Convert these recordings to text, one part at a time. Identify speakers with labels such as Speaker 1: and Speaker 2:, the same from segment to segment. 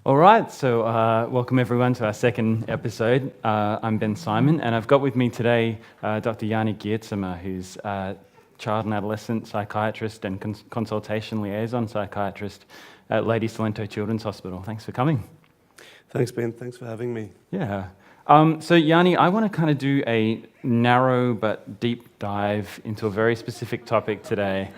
Speaker 1: All right, so welcome everyone to our second episode. I'm Ben Symon, and I've got with me today Dr. Jannie Geertsema, who's a child and adolescent psychiatrist and consultation liaison psychiatrist at Lady Salento Children's Hospital. Thanks for coming.
Speaker 2: Thanks, Ben. Thanks for having me.
Speaker 1: Yeah. So Jannie, I want to kind of do a narrow but deep dive into a very specific topic today,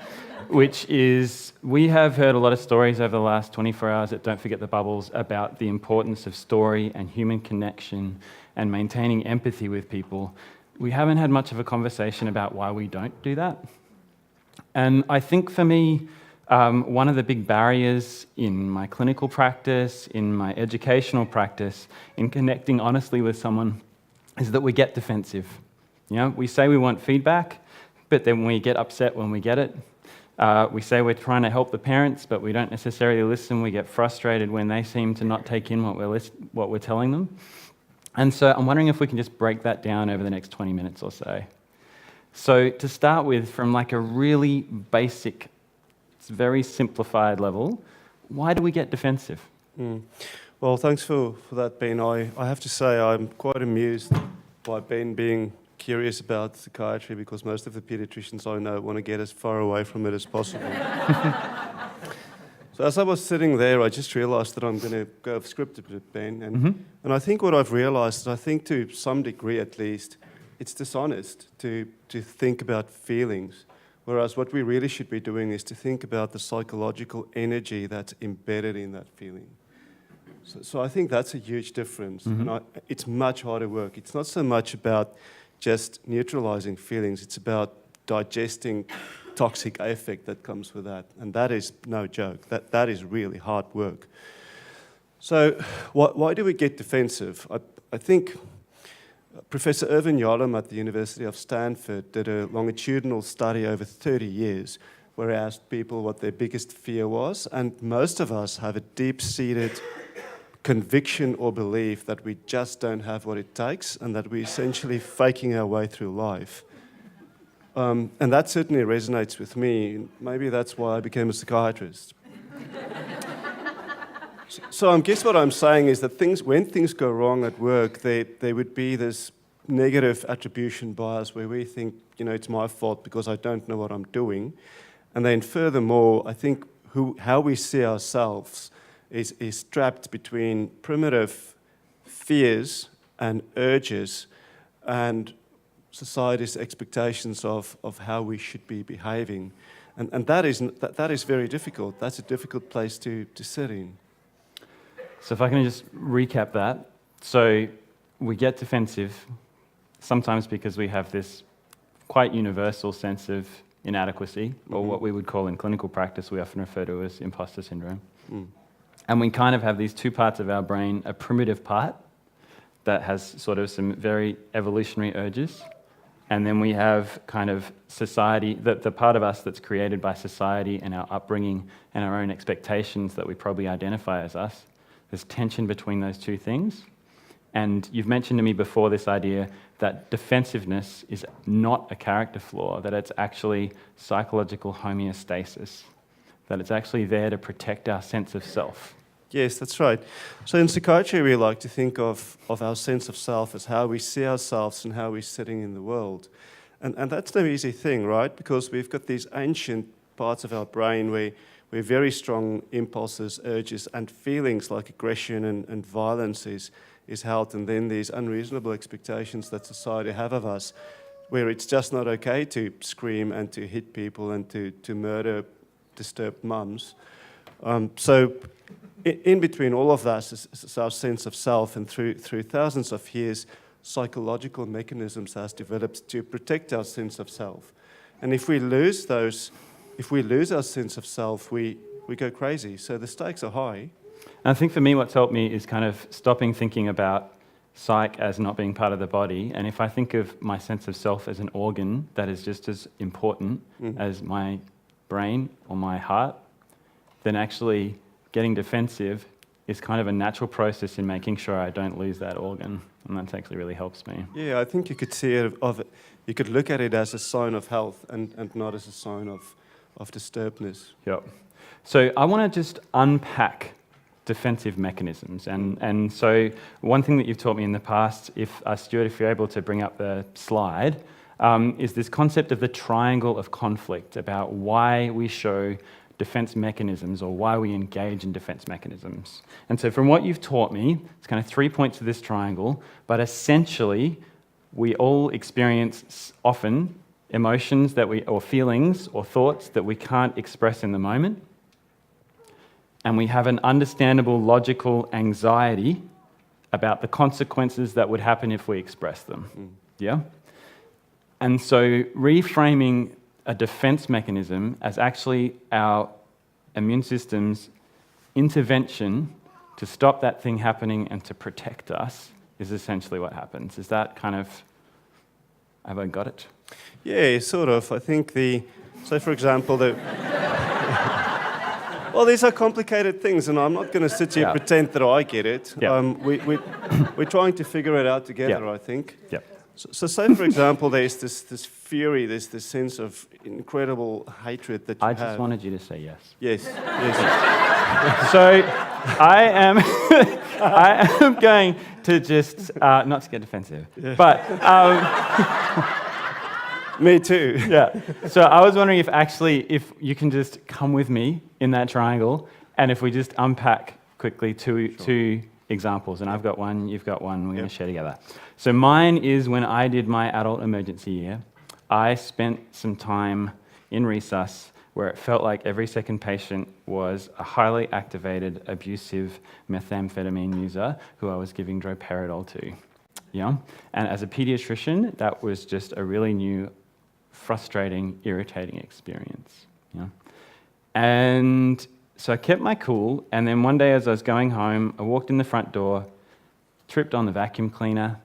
Speaker 1: which is, we have heard a lot of stories over the last 24 hours at Don't Forget the Bubbles about the importance of story and human connection and maintaining empathy with people. We haven't had much of a conversation about why we don't do that. And I think for me, one of the big barriers in my clinical practice, in my educational practice, in connecting honestly with someone, is that we get defensive. You know, we say we want feedback, but then we get upset when we get it. We say we're trying to help the parents, but we don't necessarily listen. We get frustrated when they seem to not take in what we're telling them. And so I'm wondering if we can just break that down over the next 20 minutes or so. So to start with, from like a really basic, very simplified level, why do we get defensive?
Speaker 2: Well, thanks for that, Ben. I have to say I'm quite amused by Ben being curious about psychiatry, because most of the pediatricians I know want to get as far away from it as possible. So as I was sitting there, I just realized that I'm going to go off script a bit, Ben. And I think what I've realized, I think to some degree at least, it's dishonest to think about feelings. Whereas what we really should be doing is to think about the psychological energy that's embedded in that feeling. So I think that's a huge difference. And it's much harder work. It's not so much about just neutralizing feelings. It's about digesting toxic affect that comes with that. And that is no joke. That is really hard work. So why do we get defensive? I think Professor Irvin Yalom at the University of Stanford did a longitudinal study over 30 years where he asked people what their biggest fear was, and most of us have a deep-seated conviction or belief that we just don't have what it takes and that we're essentially faking our way through life. And that certainly resonates with me. Maybe that's why I became a psychiatrist. So I guess what I'm saying is that when things go wrong at work, there would be this negative attribution bias where we think, it's my fault because I don't know what I'm doing. And then furthermore, I think how we see ourselves is trapped between primitive fears and urges and society's expectations of how we should be behaving. And that is very difficult. That's a difficult place to sit in.
Speaker 1: So if I can just recap that. So we get defensive, sometimes because we have this quite universal sense of inadequacy, or what we would call in clinical practice, we often refer to as imposter syndrome. And we kind of have these two parts of our brain, a primitive part that has sort of some very evolutionary urges, and then we have kind of society, the part of us that's created by society and our upbringing and our own expectations that we probably identify as us. There's tension between those two things. And you've mentioned to me before this idea that defensiveness is not a character flaw, that it's actually psychological homeostasis, that it's actually there to protect our sense of self.
Speaker 2: Yes, that's right. So in psychiatry, we like to think of our sense of self as how we see ourselves and how we're sitting in the world. And that's no easy thing, right? Because we've got these ancient parts of our brain where very strong impulses, urges, and feelings like aggression and violence is held, and then these unreasonable expectations that society have of us, where it's just not okay to scream and to hit people and to murder disturbed mums. So in between all of that is our sense of self, and through thousands of years, psychological mechanisms has developed to protect our sense of self. And if we lose our sense of self, we go crazy. So the stakes are high.
Speaker 1: And I think for me, what's helped me is kind of stopping thinking about psych as not being part of the body. And if I think of my sense of self as an organ that is just as important as my brain or my heart, then actually getting defensive is kind of a natural process in making sure I don't lose that organ. And that actually really helps me.
Speaker 2: Yeah, I think you could see it you could look at it as a sign of health and not as a sign of disturbedness.
Speaker 1: Yep. So I want to just unpack defensive mechanisms. And so one thing that you've taught me in the past, Stuart, if you're able to bring up the slide, is this concept of the triangle of conflict, about why we show defense mechanisms or why we engage in defense mechanisms. And so from what you've taught me, it's kind of 3 points of this triangle, but essentially we all experience often emotions or feelings or thoughts that we can't express in the moment. And we have an understandable, logical anxiety about the consequences that would happen if we express them. Yeah? And so reframing a defense mechanism as actually our immune system's intervention to stop that thing happening and to protect us is essentially what happens. Is that kind of, have I got it?
Speaker 2: Yeah, sort of. I think so for example, well, these are complicated things, and I'm not going to sit here and pretend that I get it.
Speaker 1: Yeah.
Speaker 2: We're trying to figure it out together, I think.
Speaker 1: Yeah.
Speaker 2: So say, for example, there's this fury, there's this sense of incredible hatred that you have.
Speaker 1: I just wanted you to say yes.
Speaker 2: Yes, yes.
Speaker 1: So I am going to just, not to get defensive, but...
Speaker 2: Me too.
Speaker 1: Yeah. So I was wondering if you can just come with me in that triangle, and if we just unpack quickly two examples, and I've got one, you've got one, we're going to share together. So mine is when I did my adult emergency year, I spent some time in resus where it felt like every second patient was a highly activated, abusive methamphetamine user who I was giving droperidol to. Yeah? And as a pediatrician, that was just a really new, frustrating, irritating experience. Yeah? And so I kept my cool, and then one day as I was going home, I walked in the front door, tripped on the vacuum cleaner,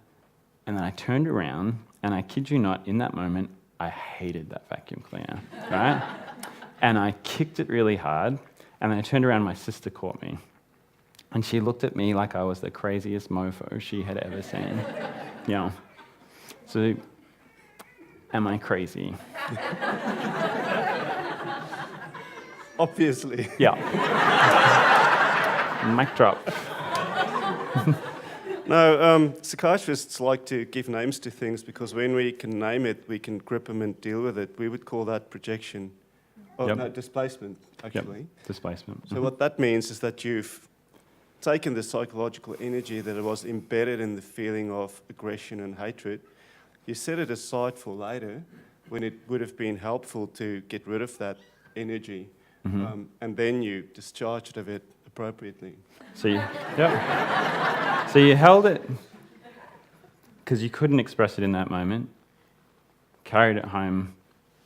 Speaker 1: and then I turned around, and I kid you not, in that moment, I hated that vacuum cleaner, right? And I kicked it really hard, and then I turned around, my sister caught me. And she looked at me like I was the craziest mofo she had ever seen. Yeah. So, am I crazy?
Speaker 2: Obviously.
Speaker 1: Yeah. Mic drop.
Speaker 2: No, psychiatrists like to give names to things because when we can name it, we can grip them and deal with it. We would call that projection. Oh, no, displacement, actually.
Speaker 1: Yep. Displacement.
Speaker 2: So what that means is that you've taken the psychological energy that was embedded in the feeling of aggression and hatred, you set it aside for later when it would have been helpful to get rid of that energy, and then you discharged of it appropriately.
Speaker 1: So so you held it because you couldn't express it in that moment, carried it home,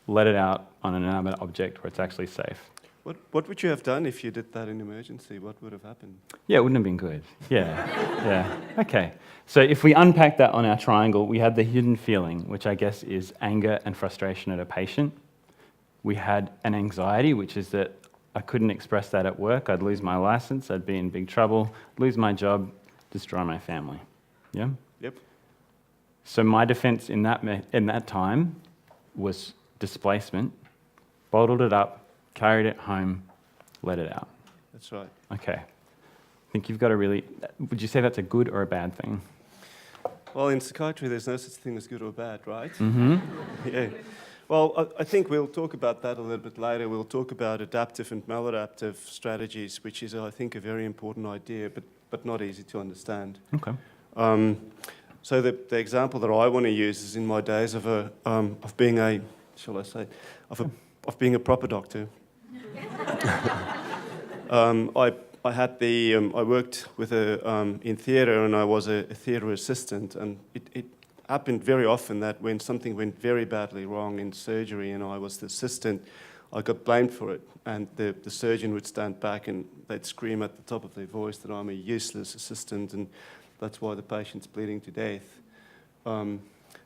Speaker 1: let it out on an inanimate object where it's actually safe.
Speaker 2: What would you have done if you did that in emergency? What would have happened?
Speaker 1: Yeah, it wouldn't have been good. Yeah. Okay. So if we unpack that on our triangle, we had the hidden feeling, which I guess is anger and frustration at a patient. We had an anxiety, which is that I couldn't express that at work. I'd lose my license. I'd be in big trouble, lose my job, destroy my family. Yeah?
Speaker 2: Yep.
Speaker 1: So my defense in that time was displacement, bottled it up, carried it home, let it out.
Speaker 2: That's right.
Speaker 1: Okay. I think you've got would you say that's a good or a bad thing?
Speaker 2: Well, in psychiatry, there's no such thing as good or bad, right?
Speaker 1: Mm-hmm.
Speaker 2: Yeah. Well, I think we'll talk about that a little bit later. We'll talk about adaptive and maladaptive strategies, which is, I think, a very important idea, but not easy to understand.
Speaker 1: Okay.
Speaker 2: So the example that I want to use is in my days of being a proper doctor. I worked with in theatre, and I was a theatre assistant, and it happened very often that when something went very badly wrong in surgery and I was the assistant, I got blamed for it, and the surgeon would stand back and they'd scream at the top of their voice that I'm a useless assistant and that's why the patient's bleeding to death.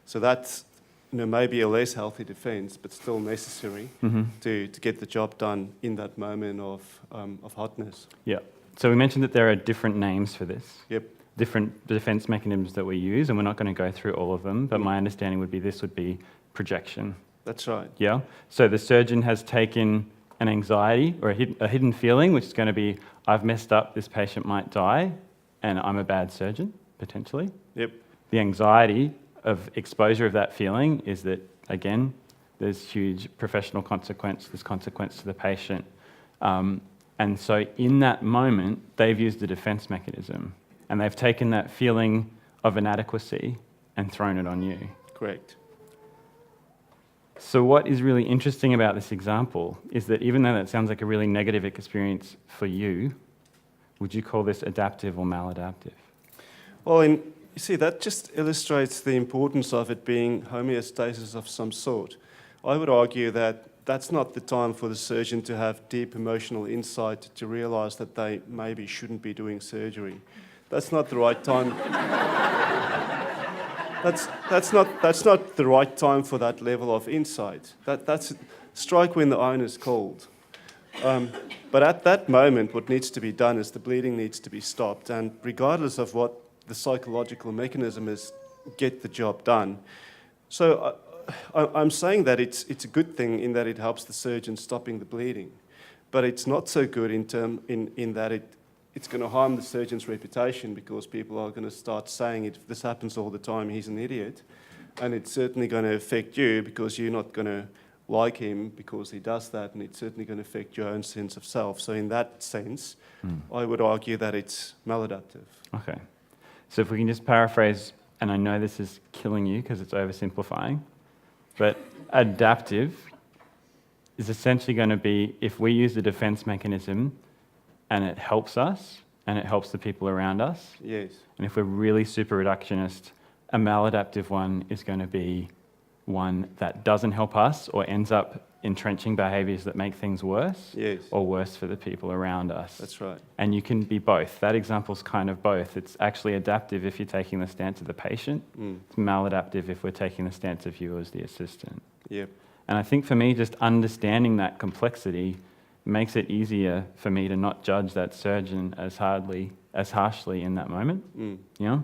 Speaker 2: So that's maybe a less healthy defense, but still necessary to get the job done in that moment of hotness.
Speaker 1: Yeah. So we mentioned that there are different names for this.
Speaker 2: Yep.
Speaker 1: Different defense mechanisms that we use, and we're not going to go through all of them, but my understanding would be this would be projection.
Speaker 2: That's right.
Speaker 1: Yeah? So the surgeon has taken an anxiety or a hidden feeling, which is going to be, I've messed up, this patient might die, and I'm a bad surgeon, potentially.
Speaker 2: Yep.
Speaker 1: The anxiety of exposure of that feeling is that, again, there's huge professional consequence, there's consequence to the patient. And so in that moment, they've used a defense mechanism, and they've taken that feeling of inadequacy and thrown it on you.
Speaker 2: Correct.
Speaker 1: So what is really interesting about this example is that even though that sounds like a really negative experience for you, would you call this adaptive or maladaptive?
Speaker 2: Well, you see, that just illustrates the importance of it being homeostasis of some sort. I would argue that that's not the time for the surgeon to have deep emotional insight to realise that they maybe shouldn't be doing surgery. That's not the right time. That's not the right time for that level of insight. That's strike when the iron is cold. But at that moment, what needs to be done is the bleeding needs to be stopped, and regardless of what the psychological mechanism is, get the job done. So I'm saying that it's a good thing in that it helps the surgeon stopping the bleeding, but it's not so good in that it's going to harm the surgeon's reputation, because people are going to start saying, if this happens all the time, he's an idiot. And it's certainly going to affect you, because you're not going to like him because he does that, and it's certainly going to affect your own sense of self. So in that sense, I would argue that it's maladaptive.
Speaker 1: Okay. So if we can just paraphrase, and I know this is killing you because it's oversimplifying, but adaptive is essentially going to be if we use the defense mechanism and it helps us, and it helps the people around us.
Speaker 2: Yes.
Speaker 1: And if we're really super reductionist, a maladaptive one is going to be one that doesn't help us or ends up entrenching behaviours that make things worse.
Speaker 2: Yes.
Speaker 1: Or worse for the people around us.
Speaker 2: That's right.
Speaker 1: And you can be both. That example's kind of both. It's actually adaptive if you're taking the stance of the patient. It's maladaptive if we're taking the stance of you as the assistant.
Speaker 2: Yep.
Speaker 1: And I think for me, just understanding that complexity makes it easier for me to not judge that surgeon as harshly in that moment. You know?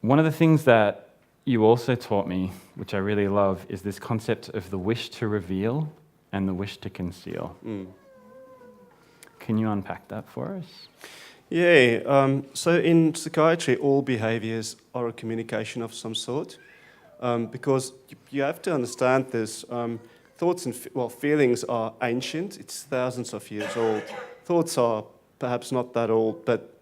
Speaker 1: One of the things that you also taught me, which I really love, is this concept of the wish to reveal and the wish to conceal. Can you unpack that for us?
Speaker 2: Yeah. So in psychiatry, all behaviours are a communication of some sort, because you have to understand this. Thoughts and feelings are ancient. It's thousands of years old. Thoughts are perhaps not that old, but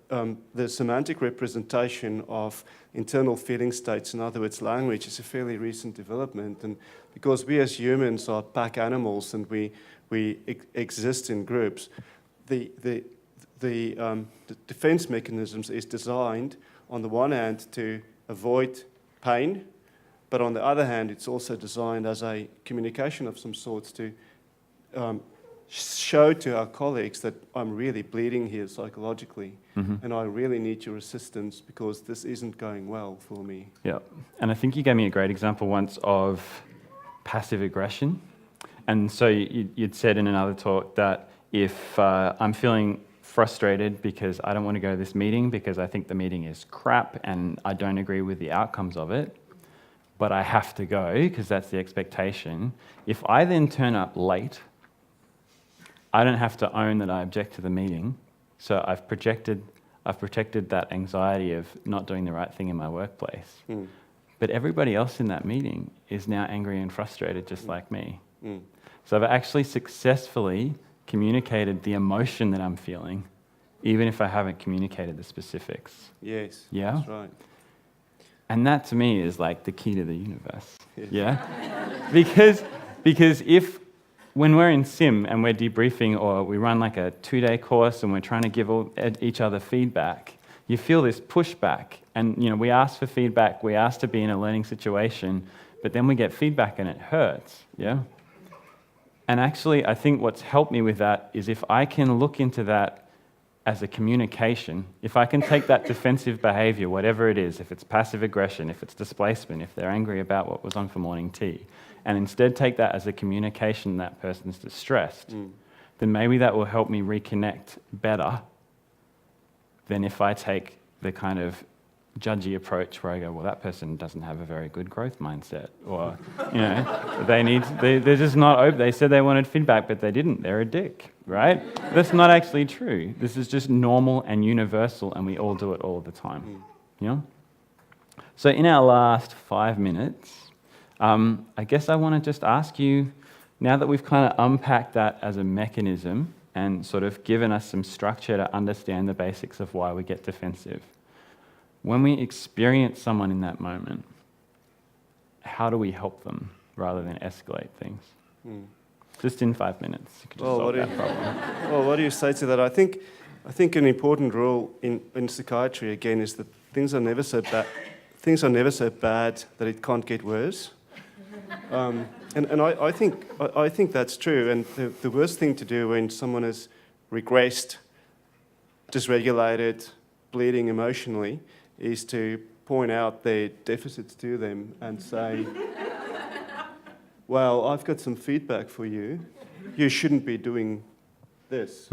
Speaker 2: the semantic representation of internal feeling states, in other words, language, is a fairly recent development. And because we as humans are pack animals and we exist in groups, the defense mechanisms is designed, on the one hand, to avoid pain, but on the other hand, it's also designed as a communication of some sorts to show to our colleagues that I'm really bleeding here psychologically, and I really need your assistance because this isn't going well for me.
Speaker 1: Yeah, and I think you gave me a great example once of passive aggression. And so you'd said in another talk that if I'm feeling frustrated because I don't want to go to this meeting because I think the meeting is crap and I don't agree with the outcomes of it, but I have to go because that's the expectation. If I then turn up late, I don't have to own that I object to the meeting. So I've protected that anxiety of not doing the right thing in my workplace. But everybody else in that meeting is now angry and frustrated just like me. So I've actually successfully communicated the emotion that I'm feeling, even if I haven't communicated the specifics.
Speaker 2: Yes,
Speaker 1: Yeah?
Speaker 2: that's right.
Speaker 1: And that to me is like the key to the universe. Yeah? Because if when we're in sim and we're debriefing, or we run like a 2-day course and we're trying to give each other feedback, you feel this pushback. And we ask for feedback, we ask to be in a learning situation, but then we get feedback and it hurts. Yeah? And actually, I think what's helped me with that is if I can look into that as a communication, if I can take that defensive behavior, whatever it is, if it's passive aggression, if it's displacement, if they're angry about what was on for morning tea, and instead take that as a communication that person's distressed, then maybe that will help me reconnect better than if I take the kind of judgy approach where I go, well, that person doesn't have a very good growth mindset, or they're just not open. They said they wanted feedback, but they didn't. They're a dick, right? That's not actually true. This is just normal and universal, and we all do it all the time. So in our last 5 minutes, I guess I want to just ask you, now that we've kind of unpacked that as a mechanism and sort of given us some structure to understand the basics of why we get defensive, when we experience someone in that moment, how do we help them rather than escalate things? Just in 5 minutes, you could just solve that problem.
Speaker 2: Well, what do you say to that? I think an important rule in psychiatry, again, is that things are never so bad that it can't get worse. And I think that's true. And the worst thing to do when someone has regressed, dysregulated, bleeding emotionally, is to point out their deficits to them and say, well, I've got some feedback for you. You shouldn't be doing this.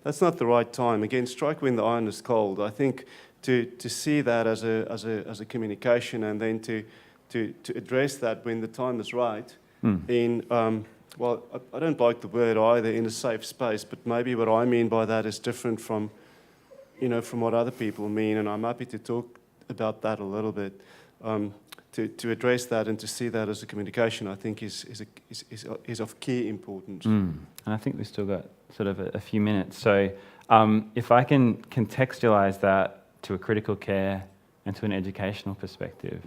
Speaker 2: That's not the right time. Again, strike when the iron is cold. I think to see that as a communication, and then to address that when the time is right in, well, I don't like the word either, in a safe space, but maybe what I mean by that is different from what other people mean, and I'm happy to talk about that a little bit. To address that and to see that as a communication, I think is of key importance.
Speaker 1: And I think we've still got sort of a few minutes. So if I can contextualize that to a critical care and to an educational perspective.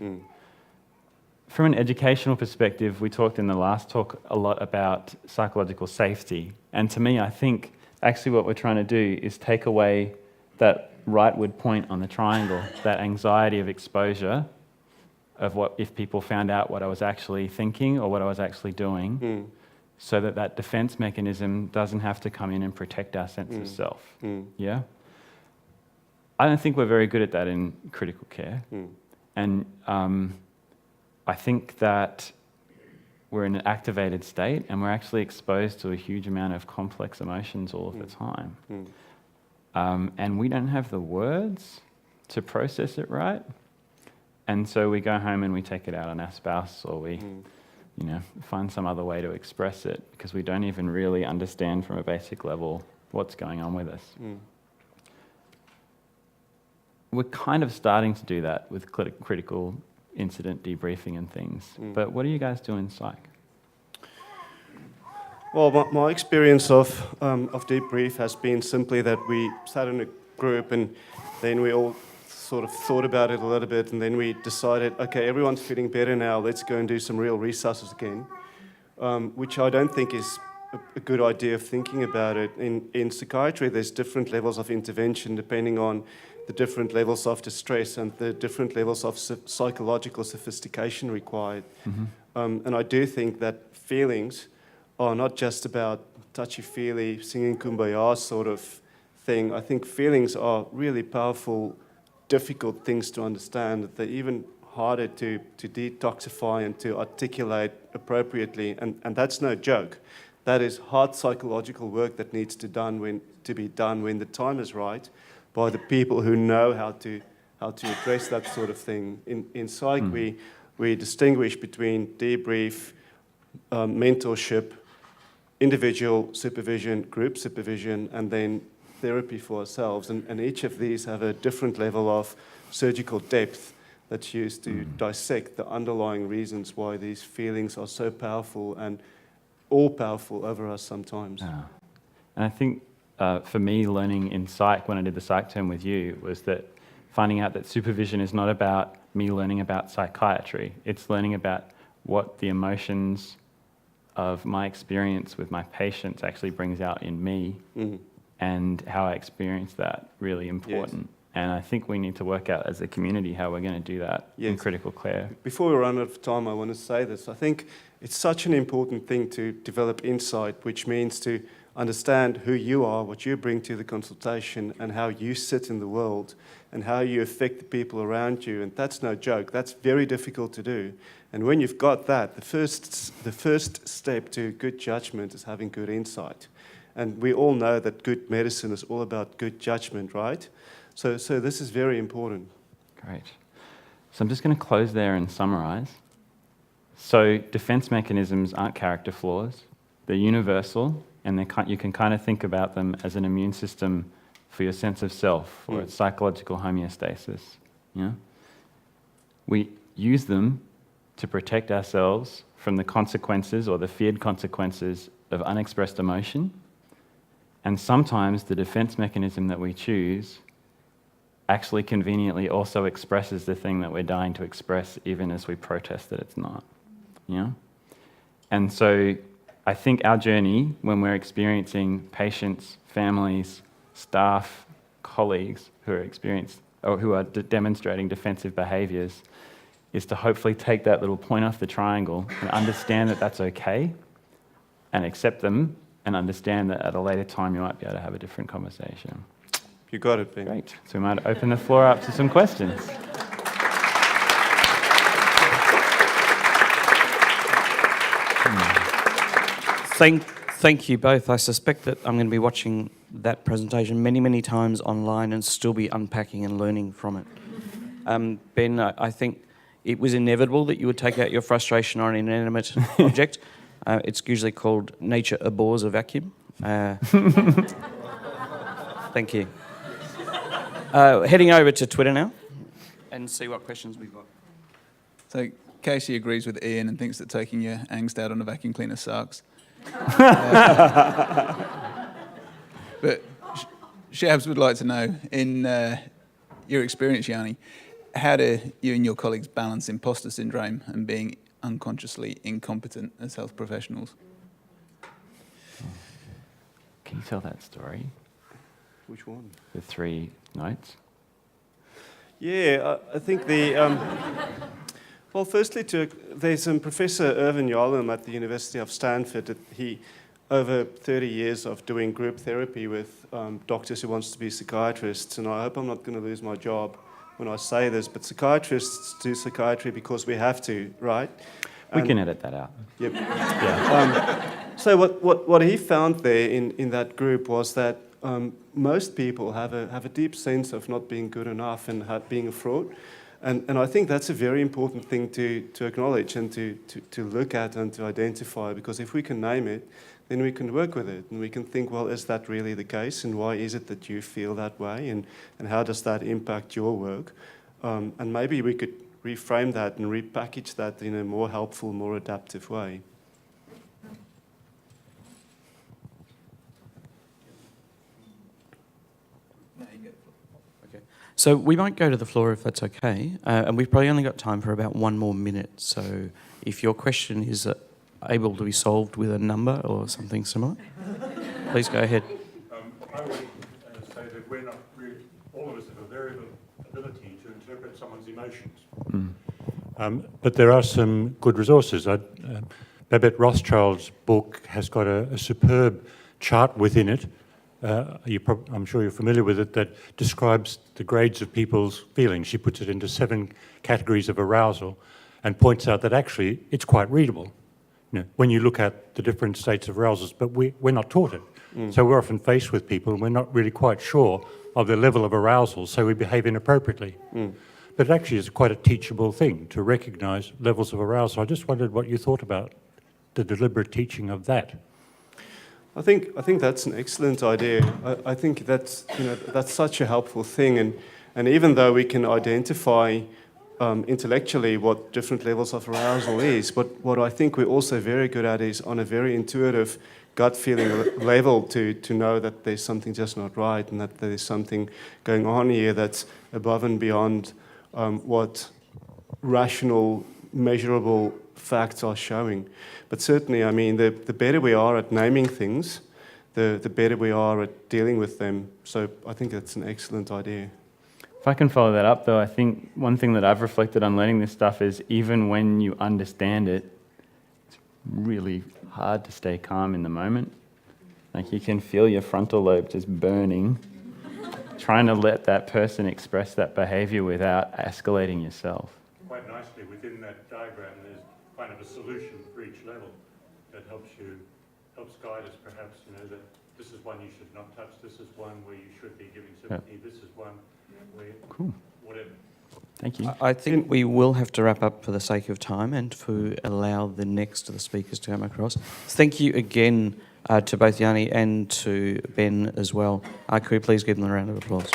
Speaker 1: From an educational perspective, we talked in the last talk a lot about psychological safety. And to me, I think actually what we're trying to do is take away that rightward point on the triangle, that anxiety of exposure, of what if people found out what I was actually thinking or what I was actually doing, so that defense mechanism doesn't have to come in and protect our sense of self. Yeah? I don't think we're very good at that in critical care. And I think that we're in an activated state and we're actually exposed to a huge amount of complex emotions all of the time. And we don't have the words to process it right. And so we go home and we take it out on our spouse, or we find some other way to express it, because we don't even really understand from a basic level what's going on with us. We're kind of starting to do that with critical incident debriefing and things. But what do you guys do in psych?
Speaker 2: Well, my experience of debrief has been simply that we sat in a group and then we all sort of thought about it a little bit, and then we decided, okay, everyone's feeling better now, let's go and do some real resusces again, which I don't think is a good idea of thinking about it. In psychiatry, there's different levels of intervention depending on the different levels of distress and the different levels of psychological sophistication required. And I do think that feelings are not just about touchy-feely, singing kumbaya sort of thing. I think feelings are really powerful, difficult things to understand. They're even harder to detoxify and to articulate appropriately, and that's no joke. That is hard psychological work that needs to be done when the time is right, by the people who know how to address that sort of thing. In psych, we distinguish between debrief, mentorship, individual supervision, group supervision, and then therapy for ourselves. And each of these have a different level of surgical depth that's used to dissect the underlying reasons why these feelings are so powerful and all-powerful over us sometimes.
Speaker 1: And I think for me, learning in psych, when I did the psych term with you, was that finding out that supervision is not about me learning about psychiatry. It's learning about what the emotions of my experience with my patients actually brings out in me, and how I experience that, really important. Yes. And I think we need to work out as a community how we're going to do that in critical care.
Speaker 2: Before we run out of time, I want to say this. I think it's such an important thing to develop insight, which means to understand who you are, what you bring to the consultation, and how you sit in the world, and how you affect the people around you. And that's no joke. That's very difficult to do. And when you've got that, the first step to good judgment is having good insight. And we all know that good medicine is all about good judgment, right? So this is very important.
Speaker 1: Great. So I'm just going to close there and summarize. So defense mechanisms aren't character flaws. They're universal, and you can kind of think about them as an immune system for your sense of self or its psychological homeostasis. Yeah? We use them to protect ourselves from the consequences or the feared consequences of unexpressed emotion. And sometimes the defense mechanism that we choose actually conveniently also expresses the thing that we're dying to express, even as we protest that it's not. Yeah? And so I think our journey, when we're experiencing patients, families, staff, colleagues who are demonstrating defensive behaviours, is to hopefully take that little point off the triangle and understand that that's okay, and accept them, and understand that at a later time you might be able to have a different conversation.
Speaker 2: You got it, Ben.
Speaker 1: Great. So we might open the floor up to some questions.
Speaker 3: Thank you both. I suspect that I'm going to be watching that presentation many, many times online and still be unpacking and learning from it. Ben, I think it was inevitable that you would take out your frustration on an inanimate object. It's usually called nature abhors a vacuum. Thank you. Heading over to Twitter now and see what questions we've got.
Speaker 4: So Casey agrees with Ian and thinks that taking your angst out on a vacuum cleaner sucks. But Shabs would like to know, in your experience, Jannie, how do you and your colleagues balance imposter syndrome and being unconsciously incompetent as health professionals?
Speaker 1: Can you tell that story?
Speaker 2: Which one?
Speaker 1: The 3 notes?
Speaker 2: Yeah, I think well, firstly, there's Professor Irvin Yalom at the University of Stanford. He, over 30 years of doing group therapy with doctors who wants to be psychiatrists, and I hope I'm not going to lose my job when I say this, but psychiatrists do psychiatry because we have to, right?
Speaker 1: We can edit that out.
Speaker 2: Yep.
Speaker 1: Yeah.
Speaker 2: So what he found there in that group was that most people have a deep sense of not being good enough and being a fraud. And I think that's a very important thing to acknowledge and to look at and to identify, because if we can name it, then we can work with it and we can think, well, is that really the case, and why is it that you feel that way, and how does that impact your work? And maybe we could reframe that and repackage that in a more helpful, more adaptive way.
Speaker 3: So we might go to the floor if that's okay, and we've probably only got time for about 1 more minute. So if your question is able to be solved with a number or something similar, please go ahead.
Speaker 5: I would say that we're not really, all of us have a variable ability to interpret someone's emotions. But there are some good resources. Babette Rothschild's book has got a superb chart within it. I'm sure you're familiar with it, that describes the grades of people's feelings. She puts it into 7 categories of arousal and points out that actually it's quite readable, when you look at the different states of arousals, but we're not taught it. So we're often faced with people and we're not really quite sure of their level of arousal, so we behave inappropriately. But it actually is quite a teachable thing to recognise levels of arousal. I just wondered what you thought about the deliberate teaching of that.
Speaker 2: I think that's an excellent idea. I think that's such a helpful thing, and even though we can identify intellectually what different levels of arousal is, but what I think we're also very good at is on a very intuitive gut feeling level to know that there's something just not right, and that there's something going on here that's above and beyond what rational, measurable facts are showing. But certainly, I mean, the better we are at naming things, the better we are at dealing with them. So I think that's an excellent idea.
Speaker 1: If I can follow that up, though, I think one thing that I've reflected on learning this stuff is even when you understand it, it's really hard to stay calm in the moment. Like, you can feel your frontal lobe just burning, trying to let that person express that behavior without escalating yourself.
Speaker 5: Quite nicely within that diagram, there's kind of a solution for each level that helps guide us, perhaps, that this is one you should not touch, this is one where you should be giving sympathy, this is one where,
Speaker 1: cool.
Speaker 5: Whatever.
Speaker 1: Thank you.
Speaker 3: I think we will have to wrap up for the sake of time and to allow the next of the speakers to come across. Thank you again to both Jannie and to Ben as well. Could we please give them a round of applause?